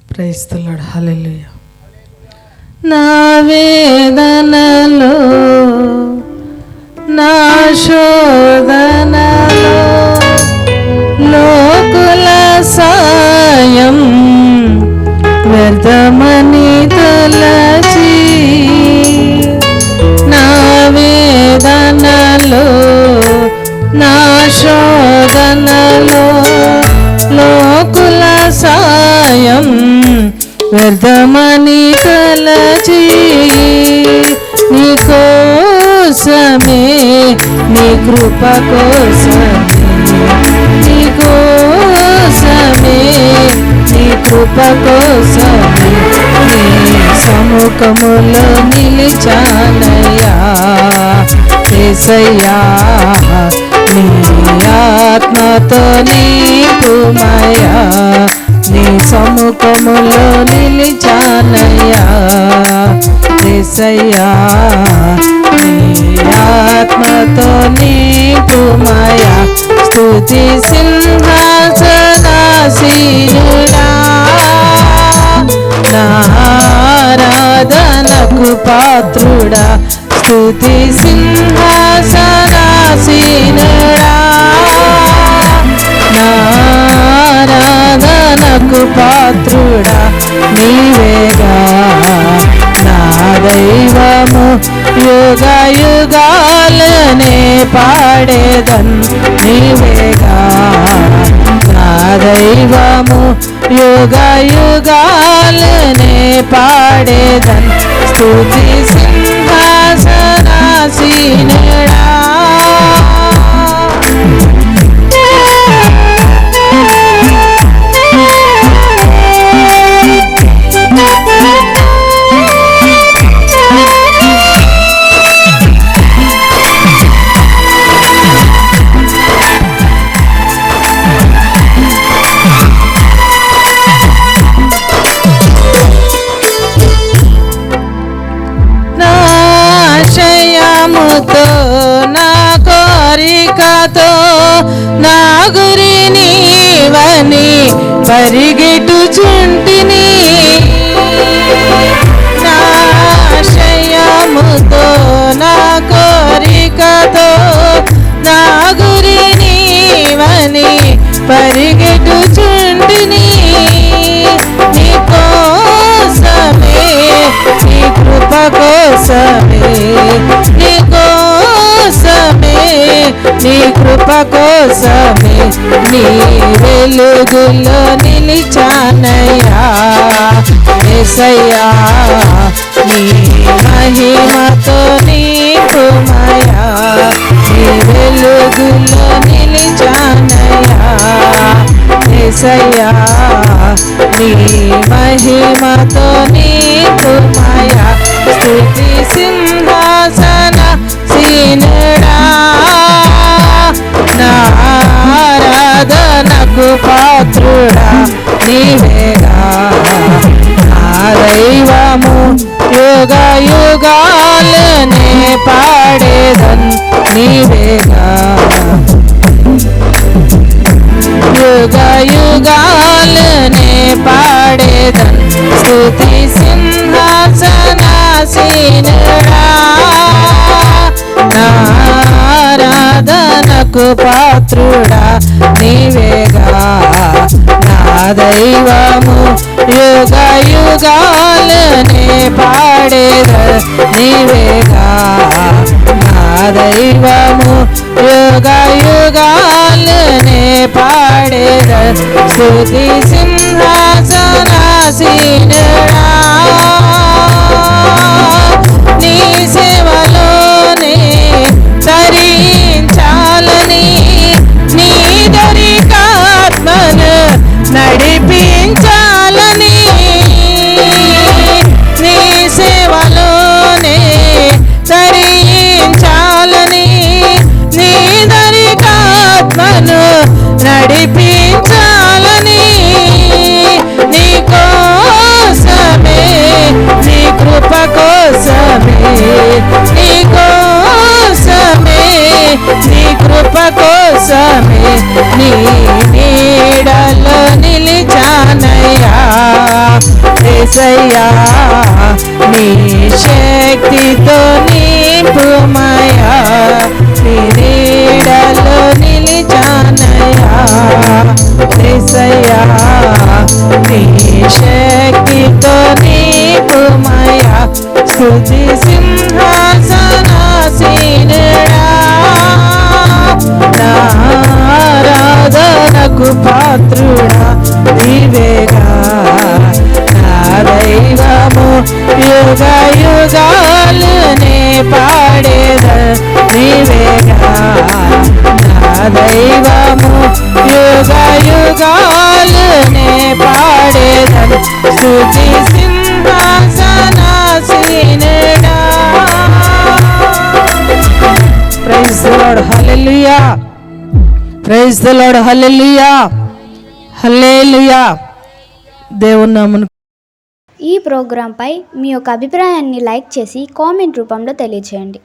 Praise the Lord. హల్లెలూయా. నా వేదనలో నా శోధనలో లోకుల సాయం వ్యర్థమని తలచి నా వేదనలో నా శోధనలో లోకుల సాయం వ్యర్థమని తలచి నీ కోసమే నీ కృప కోసమే నీ కోసమే నీ కృప కోసమే నీ సముఖములో నిలిచానయ్యా యేసయ్యా నీ ఆత్మతో నింపుమయ్యా నీ సముఖములో నిలిచానయ్యా యేసయ్యా నీ ఆత్మతో నింపుమయ్యా స్తుతి సింహాసనాసీనుడా నా ఆరాధనకు పాత్రుడా స్తుతి సింహాసనాసీనుడా నా ఆరాధనకు పాత్రుడా నీవేగా నా దైవము యుగ యుగాలనే పాడేదన్ నీవేగా నా దైవము యుగ యుగాలనే పాడేదన్ స్తుతి సింహాసనాసీనుడా నా కోరికతో నా గురి నీవని పరిగెట్టుచుంటిని నా ఆశయముతో నా కోరికతో నా గురి నీవని పరిగెట్టుచుంటిని నీ కోసమే నీ కృప కోసమే నీ కోసమే నీ కృప కోసమే నీ వెలుగులో నిలిచానయ్యా యేసయ్యా నీ మహిమతో నింపుమయ్యా నీ వెలుగులో నిలిచానయ్యా యేసయ్యా నీ మహిమతో నింపుమయ్యా స్తుతి సింహాసనాసీనుడా నా ఆరాధనకు పాత్రుడా నీవేగా నా దైవము యుగ యుగాలనే పాడేదన్ నీవేగా యుగ యుగాలనే పాడేదన్ స్తుతి సింహాసనాసీనుడా నా ఆరాధనకు పాత్రుడా నీవేగా నా దైవము యుగ యుగాలనే పాడేదన్ నీవేగా నా దైవము యుగ యుగాలనే పాడేదన్ స్తుతి సింహాసనాసీనుడా నీ సేవలోనే తరించాలని నీ దరికాత్మను నడిపించాలని నీ సేవలోనే తరించాలని నీ దరికాత్మను నడిపించాలని నీ కోసం కోసమే నీ నీడలో నిలిచానయ్యా యేసయ్యా నీ శక్తితో నింపుమయ్యా నీ నీడలో నిలిచానయ్యా యేసయ్యా నీ శక్తితో నింపుమయ్యా స్తుతి సింహాసనాసీనుడా నారాధనకు పాత్రుడా నీవేగా నా దైవము యుగ యుగాలునే పాడేద నీవేగా నా దైవము యుగ యుగాలునే పాడేదను స్తుతి సింహాసనాసీనుడా. Praise the Lord, hallelujah. Praise the Lord, hallelujah, hallelujah. దేవుని నామమున. ఈ ప్రోగ్రాంపై మీ యొక్క అభిప్రాయాన్ని లైక్ చేసి కామెంట్ రూపంలో తెలియజేయండి.